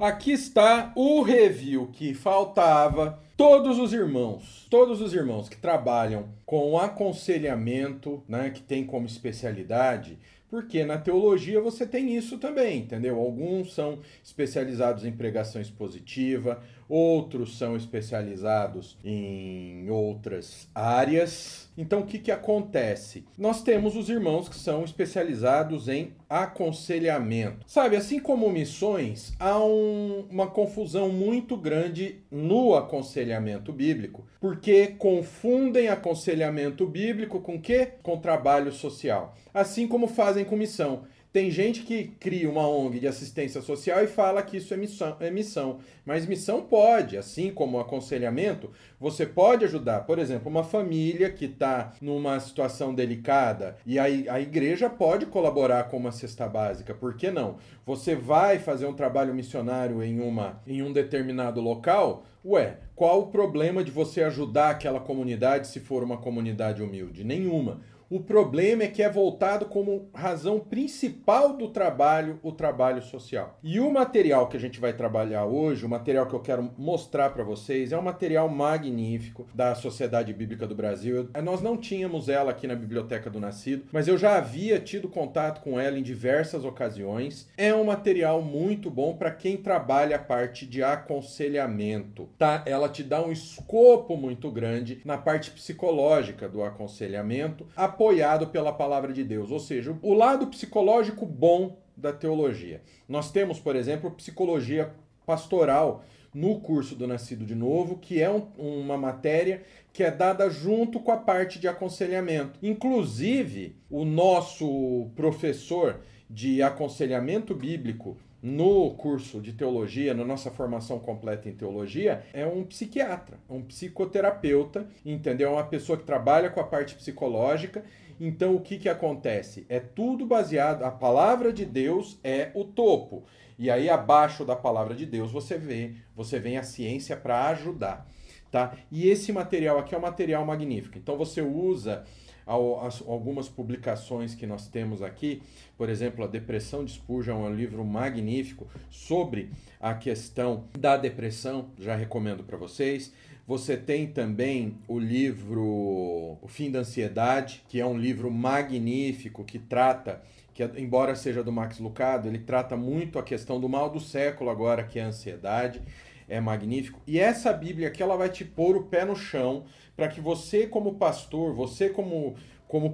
Aqui está o review que faltava. Todos os irmãos que trabalham com aconselhamento, né, que tem como especialidade, porque na teologia você tem isso também, entendeu? Alguns são especializados em pregação expositiva, outros são especializados em outras áreas. Então, o que acontece? Nós temos os irmãos que são especializados em aconselhamento. Sabe, assim como missões, há uma confusão muito grande no aconselhamento bíblico, porque confundem aconselhamento bíblico com o quê? Com trabalho social. Assim como fazem com missão. Tem gente que cria uma ONG de assistência social e fala que isso é missão. Mas missão pode, assim como o aconselhamento, você pode ajudar. Por exemplo, uma família que está numa situação delicada e a igreja pode colaborar com uma cesta básica. Por que não? Você vai fazer um trabalho missionário em um determinado local? Ué, qual o problema de você ajudar aquela comunidade se for uma comunidade humilde? Nenhuma. O problema é que é voltado como razão principal do trabalho, o trabalho social. E o material que a gente vai trabalhar hoje, o material que eu quero mostrar para vocês, é um material magnífico da Sociedade Bíblica do Brasil. Nós não tínhamos ela aqui na Biblioteca do Nascido, mas eu já havia tido contato com ela em diversas ocasiões. É um material muito bom para quem trabalha a parte de aconselhamento, tá? Ela te dá um escopo muito grande na parte psicológica do aconselhamento, apoiado pela palavra de Deus, ou seja, o lado psicológico bom da teologia. Nós temos, por exemplo, psicologia pastoral no curso do Nascido de Novo, que é uma matéria que é dada junto com a parte de aconselhamento. Inclusive, o nosso professor de aconselhamento bíblico no curso de teologia, na nossa formação completa em teologia, é um psiquiatra, um psicoterapeuta, entendeu? É uma pessoa que trabalha com a parte psicológica. Então, o que acontece? É tudo baseado, a palavra de Deus é o topo. E aí, abaixo da palavra de Deus, você vem a ciência para ajudar, tá? E esse material aqui é um material magnífico. Então, você usa algumas publicações que nós temos aqui, por exemplo, A Depressão de Spurgeon é um livro magnífico sobre a questão da depressão, já recomendo para vocês. Você tem também o livro O Fim da Ansiedade, que é um livro magnífico que trata, que embora seja do Max Lucado, ele trata muito a questão do mal do século agora, que é a ansiedade. É magnífico. E essa Bíblia aqui, ela vai te pôr o pé no chão para que você, como pastor, você como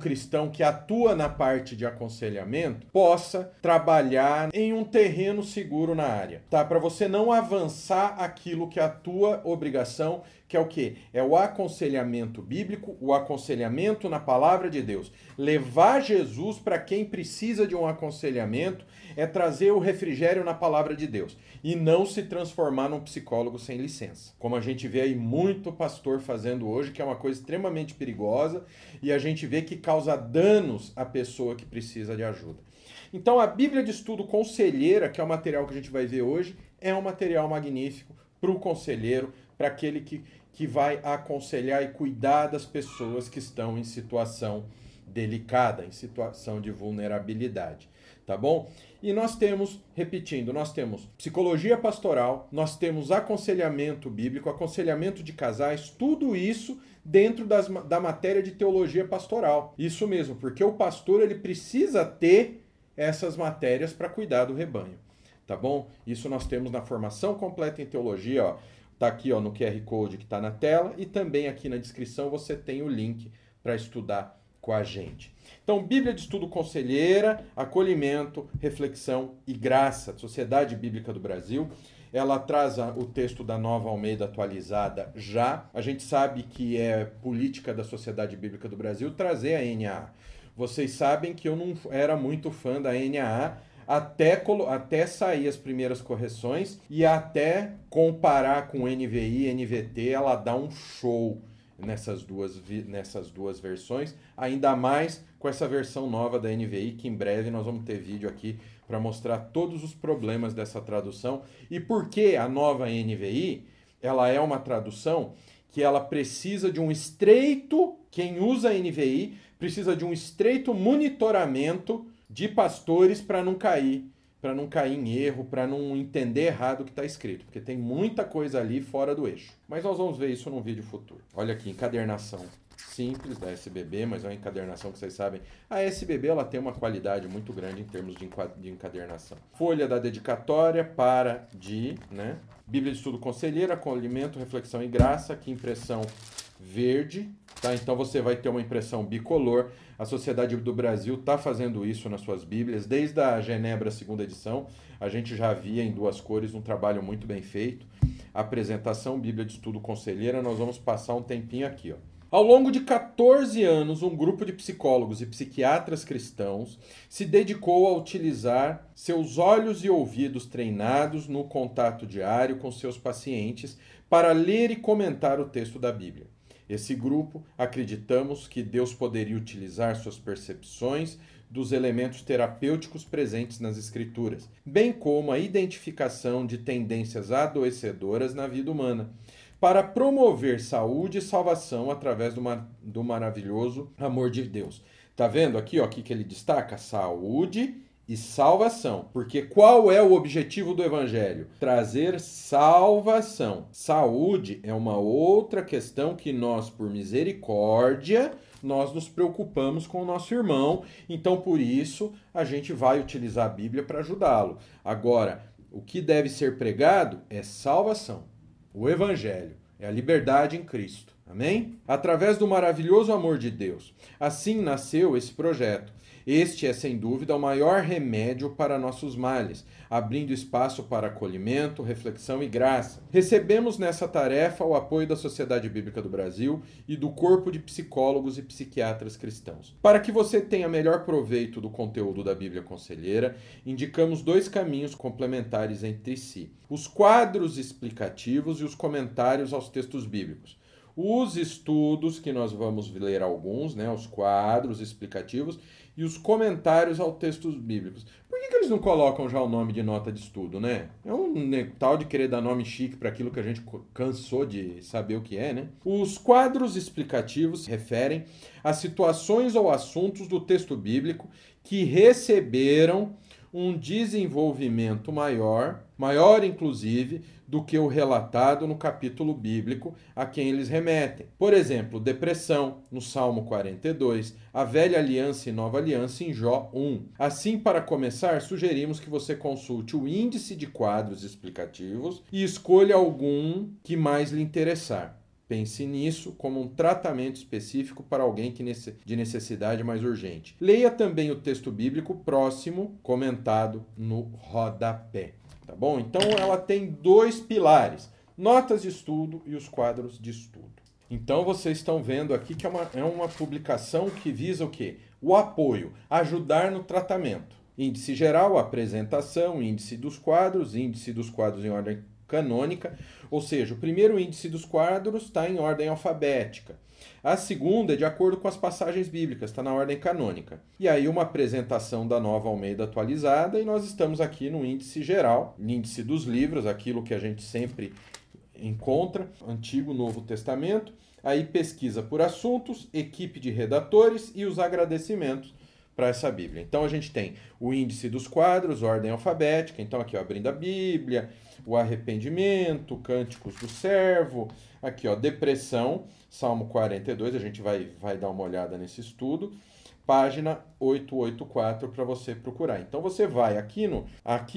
cristão que atua na parte de aconselhamento, possa trabalhar em um terreno seguro na área, tá? Para você não avançar aquilo que é a tua obrigação, que é o quê? É o aconselhamento bíblico, o aconselhamento na palavra de Deus. Levar Jesus para quem precisa de um aconselhamento é trazer o refrigério na palavra de Deus e não se transformar num psicólogo sem licença. Como a gente vê aí muito pastor fazendo hoje, que é uma coisa extremamente perigosa e a gente vê que causa danos à pessoa que precisa de ajuda. Então a Bíblia de Estudo Conselheira, que é o material que a gente vai ver hoje, é um material magnífico para o conselheiro, para aquele que vai aconselhar e cuidar das pessoas que estão em situação delicada, em situação de vulnerabilidade, tá bom? E nós temos, repetindo, nós temos psicologia pastoral, nós temos aconselhamento bíblico, aconselhamento de casais, tudo isso dentro da matéria de teologia pastoral. Isso mesmo, porque o pastor ele precisa ter essas matérias para cuidar do rebanho, tá bom? Isso nós temos na formação completa em teologia, ó. Tá aqui, ó, no QR Code que está na tela e também aqui na descrição você tem o link para estudar com a gente. Então, Bíblia de Estudo Conselheira, Acolhimento, Reflexão e Graça, Sociedade Bíblica do Brasil. Ela traz o texto da Nova Almeida atualizada já. A gente sabe que é política da Sociedade Bíblica do Brasil trazer a NAA. Vocês sabem que eu não era muito fã da NAA, até sair as primeiras correções e até comparar com NVI e NVT, ela dá um show nessas duas versões, ainda mais com essa versão nova da NVI, que em breve nós vamos ter vídeo aqui para mostrar todos os problemas dessa tradução e por que a nova NVI, ela é uma tradução que ela precisa de um estreito, quem usa a NVI precisa de um estreito monitoramento de pastores para não cair para não cair em erro, para não entender errado o que está escrito, porque tem muita coisa ali fora do eixo. Mas nós vamos ver isso num vídeo futuro. Olha aqui, encadernação simples da SBB, mas é uma encadernação que vocês sabem. A SBB ela tem uma qualidade muito grande em termos de encadernação. Folha da dedicatória para né? Bíblia de Estudo Conselheiro, Acolhimento, Reflexão e Graça, que impressão verde. Tá? Então você vai ter uma impressão bicolor. A Sociedade do Brasil está fazendo isso nas suas Bíblias. Desde a Genebra, segunda edição, a gente já via em duas cores um trabalho muito bem feito. Apresentação, Bíblia de Estudo Conselheira, nós vamos passar um tempinho aqui. Ó. Ao longo de 14 anos, um grupo de psicólogos e psiquiatras cristãos se dedicou a utilizar seus olhos e ouvidos treinados no contato diário com seus pacientes para ler e comentar o texto da Bíblia. Esse grupo, acreditamos que Deus poderia utilizar suas percepções dos elementos terapêuticos presentes nas Escrituras, bem como a identificação de tendências adoecedoras na vida humana, para promover saúde e salvação através do maravilhoso amor de Deus. Tá vendo aqui, ó, aqui que ele destaca? Saúde e salvação. Porque qual é o objetivo do Evangelho? Trazer salvação. Saúde é uma outra questão que nós, por misericórdia, nós nos preocupamos com o nosso irmão. Então, por isso, a gente vai utilizar a Bíblia para ajudá-lo. Agora, o que deve ser pregado é salvação. O Evangelho é a liberdade em Cristo. Amém? Através do maravilhoso amor de Deus. Assim nasceu esse projeto. Este é, sem dúvida, o maior remédio para nossos males, abrindo espaço para acolhimento, reflexão e graça. Recebemos nessa tarefa o apoio da Sociedade Bíblica do Brasil e do Corpo de Psicólogos e Psiquiatras Cristãos. Para que você tenha melhor proveito do conteúdo da Bíblia Conselheira, indicamos 2 caminhos complementares entre si: os quadros explicativos e os comentários aos textos bíblicos. Os estudos, que nós vamos ler alguns, né, os quadros explicativos e os comentários aos textos bíblicos. Por que eles não colocam já o nome de nota de estudo, né? É um tal de querer dar nome chique para aquilo que a gente cansou de saber o que é, né? Os quadros explicativos se referem a situações ou assuntos do texto bíblico que receberam um desenvolvimento maior inclusive, do que o relatado no capítulo bíblico a quem eles remetem. Por exemplo, depressão, no Salmo 42, a Velha Aliança e Nova Aliança em Jó 1. Assim, para começar, sugerimos que você consulte o índice de quadros explicativos e escolha algum que mais lhe interessar. Pense nisso como um tratamento específico para alguém de necessidade mais urgente. Leia também o texto bíblico próximo, comentado no rodapé. Tá bom? Então ela tem 2 pilares: notas de estudo e os quadros de estudo. Então vocês estão vendo aqui que é uma publicação que visa o quê? O apoio, ajudar no tratamento. Índice geral, apresentação, índice dos quadros em ordem canônica, ou seja, o primeiro índice dos quadros está em ordem alfabética. A segunda é de acordo com as passagens bíblicas, está na ordem canônica. E aí uma apresentação da Nova Almeida atualizada, e nós estamos aqui no índice geral, índice dos livros, aquilo que a gente sempre encontra, Antigo, Novo Testamento, aí pesquisa por assuntos, equipe de redatores e os agradecimentos para essa Bíblia. Então a gente tem o índice dos quadros, ordem alfabética, então aqui ó, abrindo a Bíblia, o arrependimento, cânticos do servo, aqui ó, depressão, Salmo 42, a gente vai dar uma olhada nesse estudo, página 884 para você procurar. Então você vai aqui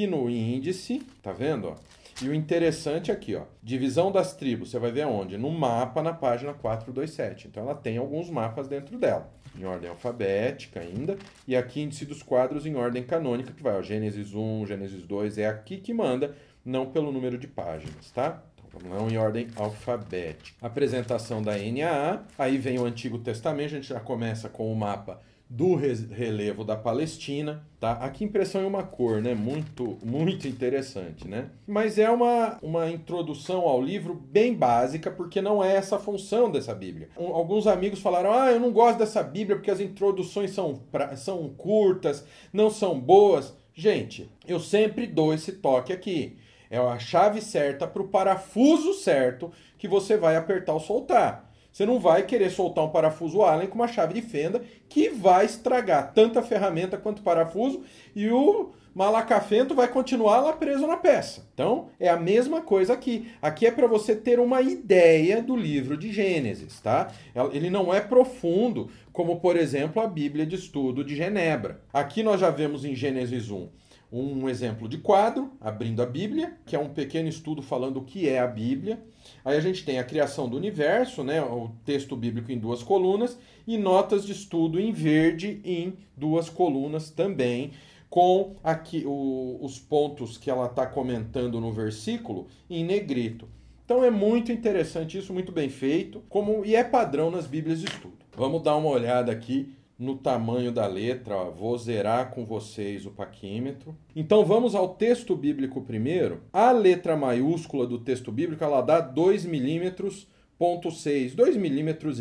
no índice, tá vendo? Ó? E o interessante aqui, ó, divisão das tribos, você vai ver aonde? No mapa, na página 427. Então ela tem alguns mapas dentro dela, em ordem alfabética ainda, e aqui índice dos quadros em ordem canônica, que vai, ó, Gênesis 1, Gênesis 2, é aqui que manda, não pelo número de páginas, tá? Não em ordem alfabética. Apresentação da NAA, aí vem o Antigo Testamento, a gente já começa com o mapa do relevo da Palestina, tá? Aqui impressão em uma cor, né? Muito, muito interessante, né? Mas é uma introdução ao livro bem básica, porque não é essa a função dessa Bíblia. Alguns amigos falaram, eu não gosto dessa Bíblia porque as introduções são curtas, não são boas. Gente, eu sempre dou esse toque aqui. É a chave certa para o parafuso certo que você vai apertar ou soltar. Você não vai querer soltar um parafuso Allen com uma chave de fenda que vai estragar tanto a ferramenta quanto o parafuso e o malacafento vai continuar lá preso na peça. Então, é a mesma coisa aqui. Aqui é para você ter uma ideia do livro de Gênesis, tá? Ele não é profundo, como, por exemplo, a Bíblia de Estudo de Genebra. Aqui nós já vemos em Gênesis 1 um exemplo de quadro, abrindo a Bíblia, que é um pequeno estudo falando o que é a Bíblia. Aí a gente tem a criação do universo, né, o texto bíblico em 2 colunas, e notas de estudo em verde em 2 colunas também, com aqui os pontos que ela está comentando no versículo em negrito. Então é muito interessante isso, muito bem feito, e é padrão nas Bíblias de estudo. Vamos dar uma olhada aqui no tamanho da letra, ó. Vou zerar com vocês o paquímetro. Então vamos ao texto bíblico primeiro. A letra maiúscula do texto bíblico, ela dá 2 milímetros, 2,5 milímetros,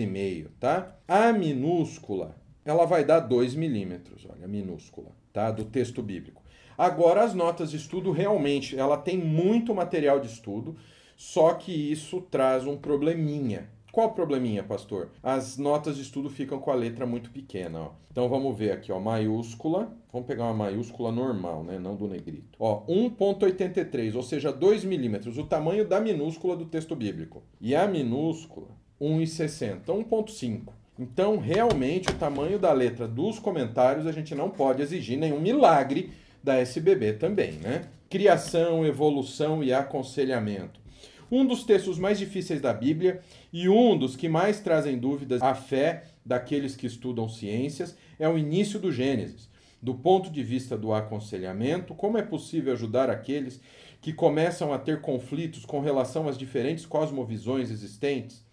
tá? A minúscula, ela vai dar 2 milímetros, olha, a minúscula, tá? Do texto bíblico. Agora, as notas de estudo, realmente, ela tem muito material de estudo, só que isso traz um probleminha. Qual probleminha, pastor? As notas de estudo ficam com a letra muito pequena, ó. Então vamos ver aqui, ó, maiúscula. Vamos pegar uma maiúscula normal, né? Não do negrito. Ó, 1,83, ou seja, 2 milímetros, o tamanho da minúscula do texto bíblico. E a minúscula, 1,60, 1,5. Então, realmente, o tamanho da letra dos comentários, a gente não pode exigir nenhum milagre da SBB também, né? Criação, evolução e aconselhamento. Um dos textos mais difíceis da Bíblia e um dos que mais trazem dúvidas à fé daqueles que estudam ciências é o início do Gênesis. Do ponto de vista do aconselhamento, como é possível ajudar aqueles que começam a ter conflitos com relação às diferentes cosmovisões existentes?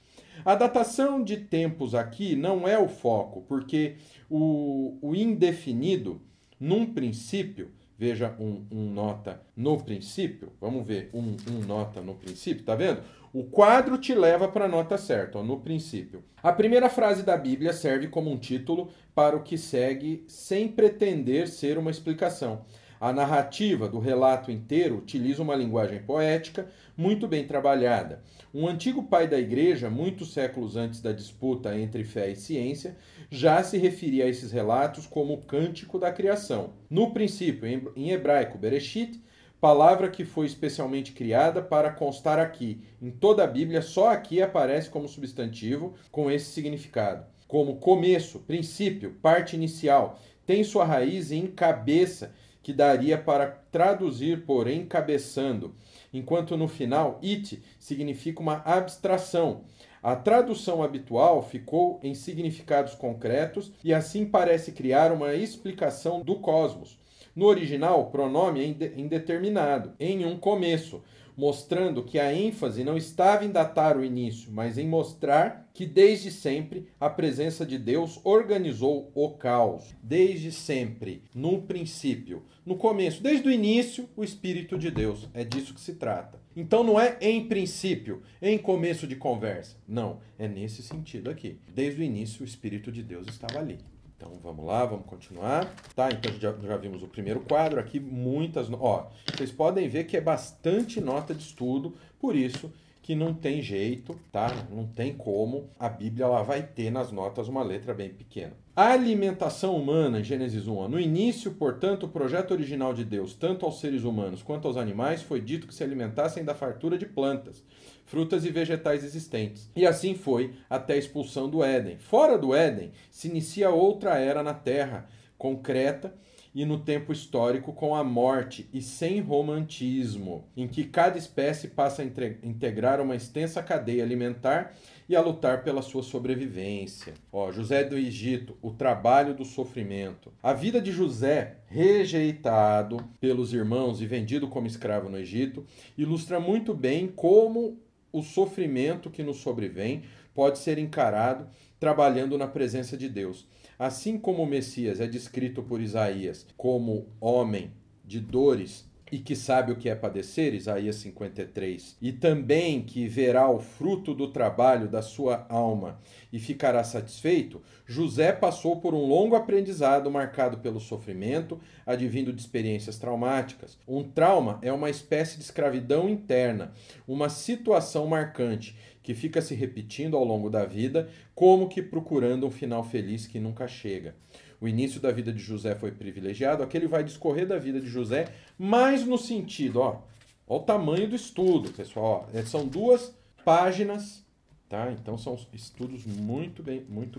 A datação de tempos aqui não é o foco, porque o indefinido, num princípio, veja um nota no princípio. Vamos ver um nota no princípio, tá vendo? O quadro te leva para a nota certa, ó, no princípio. A primeira frase da Bíblia serve como um título para o que segue sem pretender ser uma explicação. A narrativa do relato inteiro utiliza uma linguagem poética muito bem trabalhada. Um antigo pai da igreja, muitos séculos antes da disputa entre fé e ciência, já se referia a esses relatos como o cântico da criação. No princípio, em hebraico, Bereshit, palavra que foi especialmente criada para constar aqui. Em toda a Bíblia, só aqui aparece como substantivo com esse significado. Como começo, princípio, parte inicial, tem sua raiz em cabeça, que daria para traduzir por encabeçando, enquanto no final, it significa uma abstração. A tradução habitual ficou em significados concretos e assim parece criar uma explicação do cosmos. No original, o pronome é indeterminado, em um começo, mostrando que a ênfase não estava em datar o início, mas em mostrar que desde sempre a presença de Deus organizou o caos. Desde sempre, no princípio, no começo, desde o início, o Espírito de Deus. É disso que se trata. Então não é em princípio, em começo de conversa. Não, é nesse sentido aqui. Desde o início, o Espírito de Deus estava ali. Então vamos lá, vamos continuar. Tá, então já vimos o primeiro quadro aqui, muitas... Ó, vocês podem ver que é bastante nota de estudo, por isso que não tem jeito, tá? Não tem como. A Bíblia ela vai ter nas notas uma letra bem pequena. A alimentação humana, em Gênesis 1, ó, no início, portanto, o projeto original de Deus, tanto aos seres humanos quanto aos animais, foi dito que se alimentassem da fartura de plantas, frutas e vegetais existentes. E assim foi até a expulsão do Éden. Fora do Éden, se inicia outra era na Terra, concreta e no tempo histórico com a morte e sem romantismo, em que cada espécie passa a integrar uma extensa cadeia alimentar e a lutar pela sua sobrevivência. Ó, José do Egito, o trabalho do sofrimento. A vida de José, rejeitado pelos irmãos e vendido como escravo no Egito, ilustra muito bem como o sofrimento que nos sobrevém pode ser encarado trabalhando na presença de Deus. Assim como o Messias é descrito por Isaías como homem de dores e que sabe o que é padecer, Isaías 53, e também que verá o fruto do trabalho da sua alma e ficará satisfeito, José passou por um longo aprendizado marcado pelo sofrimento, advindo de experiências traumáticas. Um trauma é uma espécie de escravidão interna, uma situação marcante que fica se repetindo ao longo da vida, como que procurando um final feliz que nunca chega. o início da vida de José foi privilegiado, aqui ele vai discorrer da vida de José, mas no sentido, ó o tamanho do estudo, pessoal, ó, são 2 páginas, tá? Então são estudos muito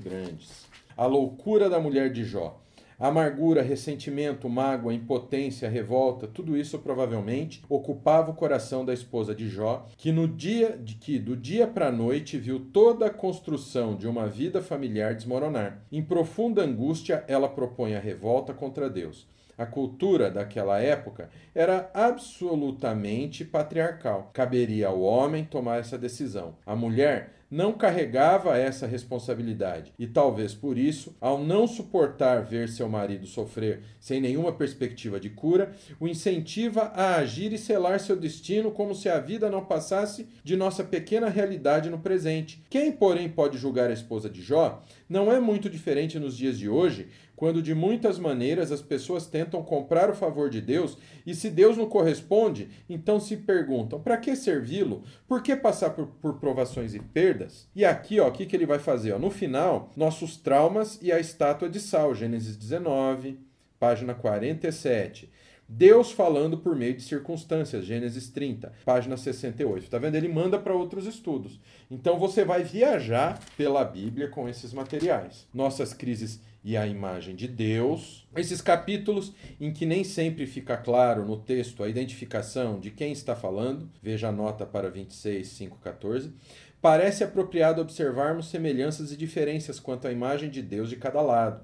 grandes. A loucura da mulher de Jó. Amargura, ressentimento, mágoa, impotência, revolta, tudo isso provavelmente ocupava o coração da esposa de Jó, que do dia para a noite viu toda a construção de uma vida familiar desmoronar. Em profunda angústia, ela propõe a revolta contra Deus. A cultura daquela época era absolutamente patriarcal. Caberia ao homem tomar essa decisão. A mulher não carregava essa responsabilidade e talvez por isso, ao não suportar ver seu marido sofrer sem nenhuma perspectiva de cura, o incentiva a agir e selar seu destino como se a vida não passasse de nossa pequena realidade no presente. Quem, porém, pode julgar a esposa de Jó não é muito diferente nos dias de hoje, quando de muitas maneiras as pessoas tentam comprar o favor de Deus e se Deus não corresponde, então se perguntam, para que servi-lo? Por que passar por provações e perdas? E aqui, ó, o que ele vai fazer? Ó, no final, nossos traumas e a estátua de sal, Gênesis 19, página 47. Deus falando por meio de circunstâncias, Gênesis 30, página 68. Tá vendo? Ele manda para outros estudos. Então você vai viajar pela Bíblia com esses materiais. Nossas crises e a imagem de Deus. Esses capítulos em que nem sempre fica claro no texto a identificação de quem está falando, veja a nota para 26, 5:14. Parece apropriado observarmos semelhanças e diferenças quanto à imagem de Deus de cada lado.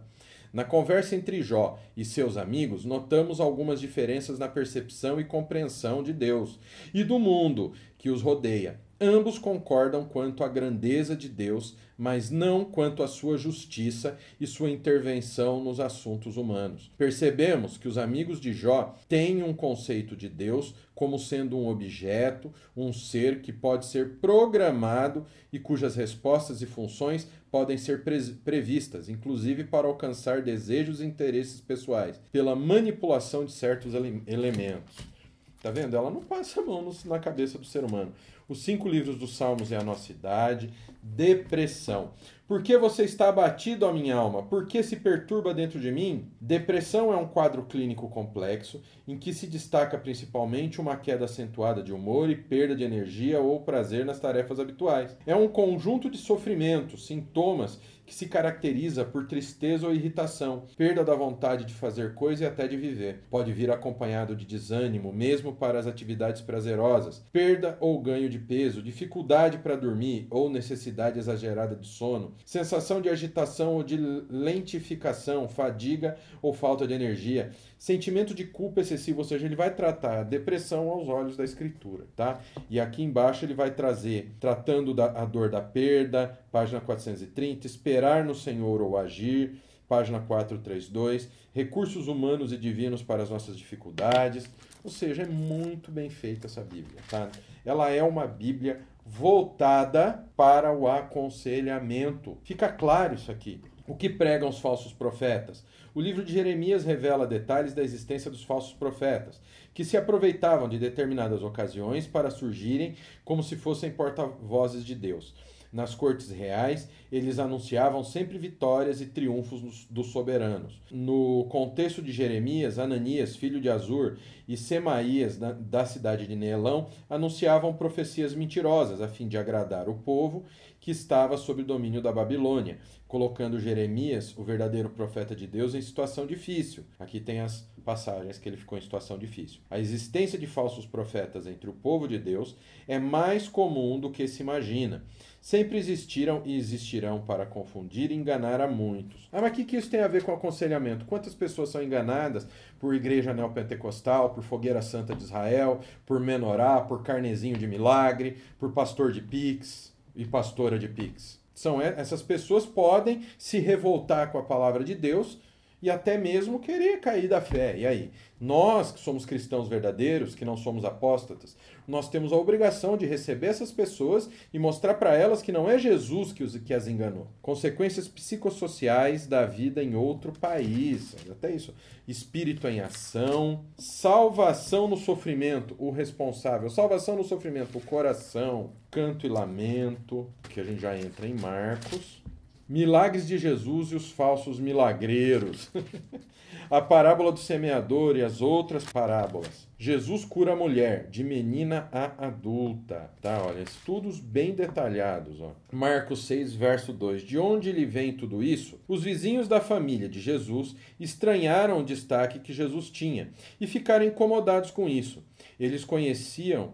Na conversa entre Jó e seus amigos, notamos algumas diferenças na percepção e compreensão de Deus e do mundo que os rodeia. Ambos concordam quanto à grandeza de Deus, mas não quanto à sua justiça e sua intervenção nos assuntos humanos. Percebemos que os amigos de Jó têm um conceito de Deus como sendo um objeto, um ser que pode ser programado e cujas respostas e funções podem ser previstas, inclusive para alcançar desejos e interesses pessoais, pela manipulação de certos elementos. Tá vendo? Ela não passa a mão na cabeça do ser humano. Os 5 livros dos Salmos é a nossa idade. Depressão. Por que você está abatido, ó minha alma? Por que se perturba dentro de mim? Depressão é um quadro clínico complexo em que se destaca principalmente uma queda acentuada de humor e perda de energia ou prazer nas tarefas habituais. É um conjunto de sofrimentos, sintomas que se caracteriza por tristeza ou irritação, perda da vontade de fazer coisa e até de viver. Pode vir acompanhado de desânimo, mesmo para as atividades prazerosas, perda ou ganho de peso, dificuldade para dormir ou necessidade exagerada de sono, sensação de agitação ou de lentificação, fadiga ou falta de energia, sentimento de culpa excessivo, ou seja, ele vai tratar a depressão aos olhos da Escritura, tá? E aqui embaixo ele vai trazer, tratando a dor da perda, página 430, esperar no Senhor ou agir, página 432, recursos humanos e divinos para as nossas dificuldades, ou seja, é muito bem feita essa Bíblia, tá? Ela é uma Bíblia voltada para o aconselhamento. Fica claro isso aqui. O que pregam os falsos profetas? O livro de Jeremias revela detalhes da existência dos falsos profetas, que se aproveitavam de determinadas ocasiões para surgirem como se fossem porta-vozes de Deus. Nas cortes reais, eles anunciavam sempre vitórias e triunfos dos soberanos. No contexto de Jeremias, Ananias, filho de Azur, e Semaías, da cidade de Neelão, anunciavam profecias mentirosas, a fim de agradar o povo que estava sob o domínio da Babilônia, colocando Jeremias, o verdadeiro profeta de Deus, em situação difícil. Aqui tem as passagens que ele ficou em situação difícil. A existência de falsos profetas entre o povo de Deus é mais comum do que se imagina. Sempre existiram e existirão para confundir e enganar a muitos. Mas o que isso tem a ver com aconselhamento? Quantas pessoas são enganadas por igreja neopentecostal, por fogueira santa de Israel, por menorá, por carnezinho de milagre, por pastor de Pix e pastora de Pix? Essas pessoas podem se revoltar com a palavra de Deus e até mesmo querer cair da fé. E aí? Nós, que somos cristãos verdadeiros, que não somos apóstatas, nós temos a obrigação de receber essas pessoas e mostrar para elas que não é Jesus que as enganou. Consequências psicossociais da vida em outro país. Até isso. Espírito em ação. Salvação no sofrimento, o responsável. Salvação no sofrimento, o coração. Canto e lamento, que a gente já entra em Marcos. Milagres de Jesus e os falsos milagreiros. A parábola do semeador e as outras parábolas. Jesus cura a mulher, de menina a adulta. Tá, olha, estudos bem detalhados. Ó. Marcos 6, verso 2. De onde lhe vem tudo isso? Os vizinhos da família de Jesus estranharam o destaque que Jesus tinha e ficaram incomodados com isso. Eles conheciam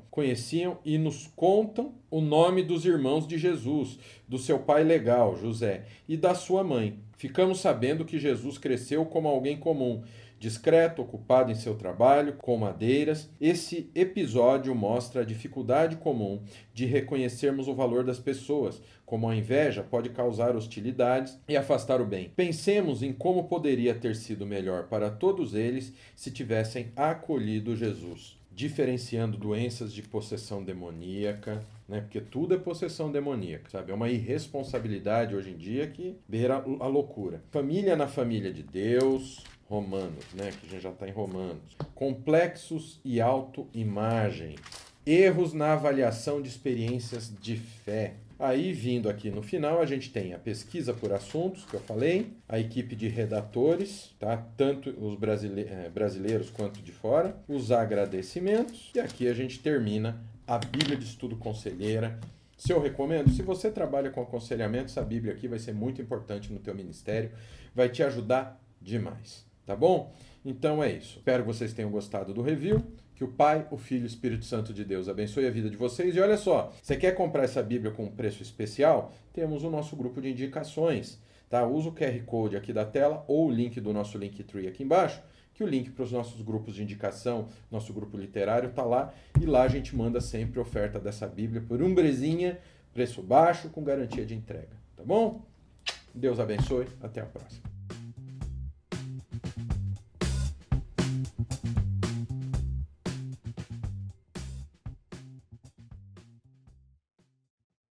e nos contam o nome dos irmãos de Jesus, do seu pai legal, José, e da sua mãe. Ficamos sabendo que Jesus cresceu como alguém comum, discreto, ocupado em seu trabalho, com madeiras. Esse episódio mostra a dificuldade comum de reconhecermos o valor das pessoas, como a inveja pode causar hostilidades e afastar o bem. Pensemos em como poderia ter sido melhor para todos eles se tivessem acolhido Jesus, diferenciando doenças de possessão demoníaca, né? Porque tudo é possessão demoníaca, sabe? É uma irresponsabilidade hoje em dia que beira a loucura. Família na família de Deus, Romanos, né? Que a gente já está em Romanos. Complexos e autoimagem. Erros na avaliação de experiências de fé. Aí, vindo aqui no final, a gente tem a pesquisa por assuntos, que eu falei, a equipe de redatores, tá? Tanto os brasileiros quanto de fora, os agradecimentos, e aqui a gente termina a Bíblia de Estudo Conselheira. Se eu recomendo, se você trabalha com aconselhamento, essa Bíblia aqui vai ser muito importante no teu ministério, vai te ajudar demais, tá bom? Então é isso. Espero que vocês tenham gostado do review. Que o Pai, o Filho e o Espírito Santo de Deus abençoe a vida de vocês. E olha só, você quer comprar essa Bíblia com um preço especial? Temos o nosso grupo de indicações. Tá? Usa o QR Code aqui da tela ou o link do nosso Linktree aqui embaixo, que o link para os nossos grupos de indicação, nosso grupo literário está lá. E lá a gente manda sempre oferta dessa Bíblia por umbrezinha, preço baixo, com garantia de entrega. Tá bom? Deus abençoe. Até a próxima.